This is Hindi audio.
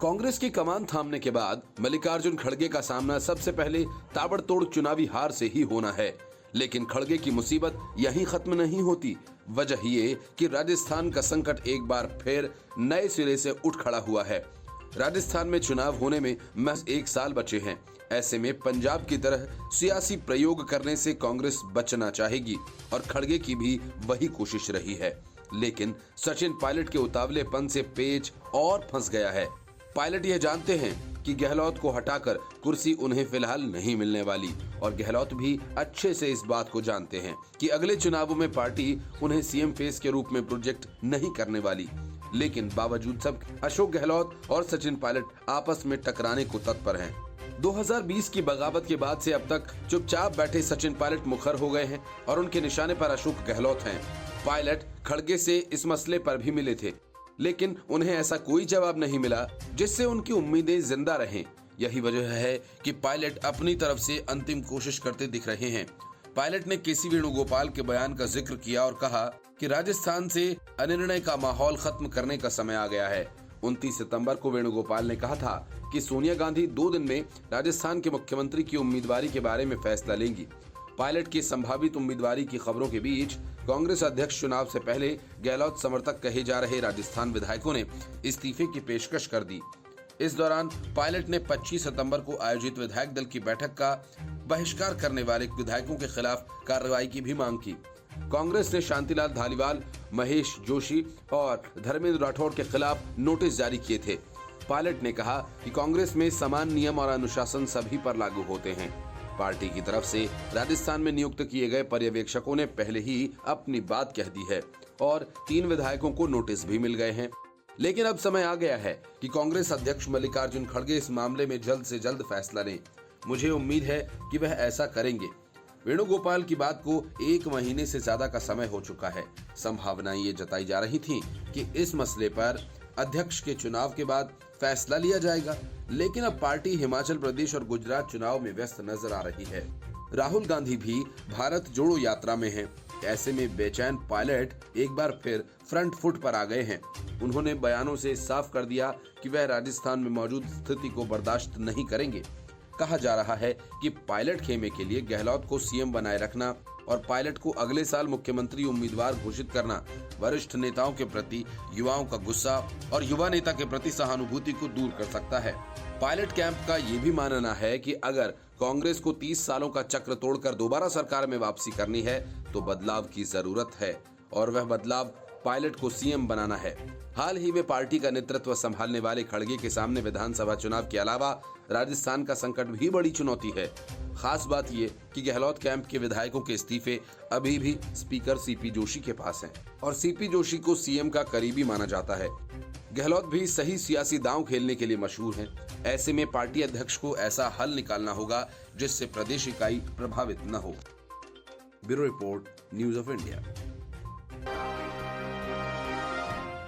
कांग्रेस की कमान थामने के बाद मल्लिकार्जुन खड़गे का सामना सबसे पहले ताबड़तोड़ चुनावी हार से ही होना है। लेकिन खड़गे की मुसीबत यहीं खत्म नहीं होती। वजह ये कि राजस्थान का संकट एक बार फिर नए सिरे से उठ खड़ा हुआ है। राजस्थान में चुनाव होने में महज 1 साल बचे हैं। ऐसे में पंजाब की तरह सियासी प्रयोग करने से कांग्रेस बचना चाहेगी और खड़गे की भी वही कोशिश रही है। लेकिन सचिन पायलट के उतावलेपन से पेच और फंस गया है। पायलट यह जानते हैं कि गहलोत को हटाकर कुर्सी उन्हें फिलहाल नहीं मिलने वाली और गहलोत भी अच्छे से इस बात को जानते हैं कि अगले चुनावों में पार्टी उन्हें सीएम फेस के रूप में प्रोजेक्ट नहीं करने वाली। लेकिन बावजूद सब अशोक गहलोत और सचिन पायलट आपस में टकराने को तत्पर हैं। 2020 की बगावत के बाद से अब तक चुपचाप बैठे सचिन पायलट मुखर हो गए हैं और उनके निशाने पर अशोक गहलोत हैं। पायलट खड़गे से इस मसले पर भी मिले थे, लेकिन उन्हें ऐसा कोई जवाब नहीं मिला जिससे उनकी उम्मीदें जिंदा रहें। यही वजह है कि पायलट अपनी तरफ से अंतिम कोशिश करते दिख रहे हैं। पायलट ने केसी वेणुगोपाल के बयान का जिक्र किया और कहा कि राजस्थान से अनिर्णय का माहौल खत्म करने का समय आ गया है। 29 सितंबर को वेणुगोपाल ने कहा था कि सोनिया गांधी 2 दिन में राजस्थान के मुख्यमंत्री की उम्मीदवारी के बारे में फैसला लेंगी। पायलट की संभावित उम्मीदवारी की खबरों के बीच कांग्रेस अध्यक्ष चुनाव से पहले गहलोत समर्थक कहे जा रहे राजस्थान विधायकों ने इस्तीफे की पेशकश कर दी। इस दौरान पायलट ने 25 सितंबर को आयोजित विधायक दल की बैठक का बहिष्कार करने वाले विधायकों के खिलाफ कार्रवाई की भी मांग की। कांग्रेस ने शांतिलाल धालीवाल, महेश जोशी और धर्मेंद्र राठौड़ के खिलाफ नोटिस जारी किए थे। पायलट ने कहा कि कांग्रेस में समान नियम और अनुशासन सभी पर लागू होते हैं। पार्टी की तरफ से राजस्थान में नियुक्त किए गए पर्यवेक्षकों ने पहले ही अपनी बात कह दी है और 3 विधायकों को नोटिस भी मिल गए हैं। लेकिन अब समय आ गया है कि कांग्रेस अध्यक्ष मल्लिकार्जुन खड़गे इस मामले में जल्द से जल्द फैसला लें। मुझे उम्मीद है कि वह ऐसा करेंगे। वेणुगोपाल की बात को 1 महीने से ज्यादा का समय हो चुका है। संभावनाएं ये जताई जा रही थी कि इस मसले पर अध्यक्ष के चुनाव के बाद फैसला लिया जाएगा, लेकिन अब पार्टी हिमाचल प्रदेश और गुजरात चुनाव में व्यस्त नजर आ रही है। राहुल गांधी भी भारत जोड़ो यात्रा में हैं। ऐसे में बेचैन पायलट एक बार फिर फ्रंट फुट पर आ गए हैं। उन्होंने बयानों से साफ कर दिया कि वह राजस्थान में मौजूद स्थिति को बर्दाश्त नहीं करेंगे। कहा जा रहा है कि पायलट खेमे के लिए गहलोत को सीएम बनाए रखना और पायलट को अगले साल मुख्यमंत्री उम्मीदवार घोषित करना वरिष्ठ नेताओं के प्रति युवाओं का गुस्सा और युवा नेता के प्रति सहानुभूति को दूर कर सकता है। पायलट कैंप का ये भी मानना है कि अगर कांग्रेस को 30 सालों का चक्र तोड़कर दोबारा सरकार में वापसी करनी है तो बदलाव की जरूरत है और वह बदलाव पायलट को सीएम बनाना है। हाल ही में पार्टी का नेतृत्व संभालने वाले खड़गे के सामने विधानसभा चुनाव के अलावा राजस्थान का संकट भी बड़ी चुनौती है। खास बात ये कि गहलोत कैंप के विधायकों के इस्तीफे अभी भी स्पीकर सीपी जोशी के पास हैं और सीपी जोशी को सीएम का करीबी माना जाता है। गहलोत भी सही सियासी दांव खेलने के लिए मशहूर हैं। ऐसे में पार्टी अध्यक्ष को ऐसा हल निकालना होगा जिससे प्रदेश इकाई प्रभावित न हो। Bureau report, news of India.